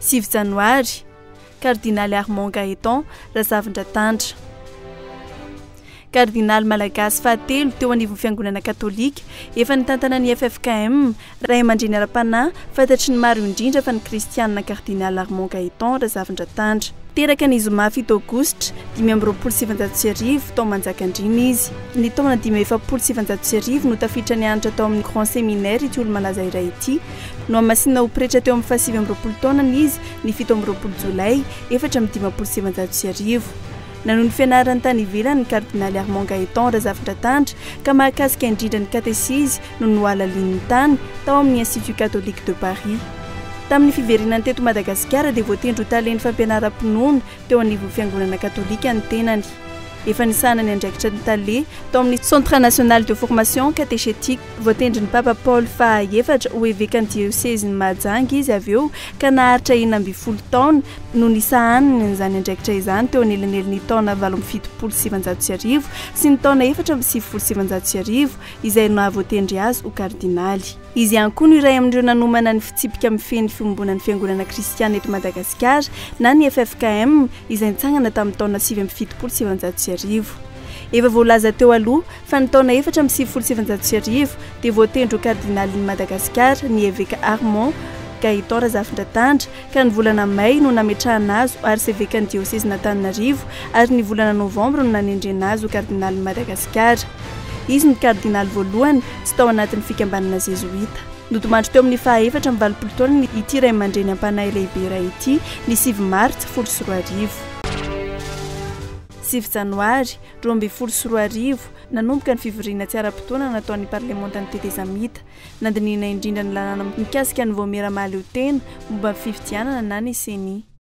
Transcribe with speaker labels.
Speaker 1: 6 janoary Cardinaly Armand Gaëtan Razavindratandra. Cardinaly malagasy fahatelo teo anivon'ny fiangonana katolika efa nitantana ny FFKM ray aman-dreny ara-panahy fantatry ny maro indrindra fa ny kristianina Cardinaly Armand Gaëtan Razavindratandra. Teraka ny zoma 7 aogositra 527 tao Manjakandriana izy. Ny taona 527 no tafiditra ny anatra tao amin'ny Grand Séminaire ity olo malaza iray ity no amasinina ho pretra teo amin'ny 720 taonany izy ny 17 Jolay 427. Nanon ny fianarany tany ivelany ny Cardinaly Armand Gaëtan Razavindratandra ka mahakasika indrindra ny katesizy no noalalin'ny tany tao amin'ny Institut Catholique de Paris. Tamin'ny fiverinany teto Madagasikara dia voatendry ho taleny fampianaram-pinoana teo anivon'ny fiangonana katolika ny tenany. Efa nisana ny andraikitra ny tale tao amin'ny Centre National de Formation Catéchétique voatendry ny Papa Paul faha-efatra ho évêque ny diocèse ny Mahajanga izy avy eo ka naharitra 12 taona no nisahaniny n'izany andraikitra izany teo anelanelin'ny taona 1770 sy ny taona 1770 izay nahavoatendry azy ho kardinaly. Izy ihany koa no iray amin'ireo nanomana ny fitsipika mifehy ny fiombonan'ny fiangonana kristiana eto Madagasikara na ny FFKM izay nitsangana tamin'ny taona 1770. Efa voalaza teo aloha fa ny taona 1770 dia voatendry ho kardinaly ny Madagasikara ny évêque Armand Gaëtan Razavindratandra ka ny volana May no nametrahana azy ho arcevêque ny diocèse n'Antananarivo ary ny volana Novambra no nanendrena azy ho kardinaly ny Madagasikara. Izy ny kardinaly voalohany tsy tao anatin'ny fikambanana jezuita. Notomandry teo amin'ny faha-720 taona ity ray aman-dreny ampanahy lehibe iray ity ny 9 Martsa 2020. 7 janoary 2020 nanomboka ny fivoriana tsy ara-potoana nataon'ny parlementan'y Tetezamita nandiniana indrindra ny lalàna mikasika ny voamera mahaleo tena momba ny fifidianana na ny CENI.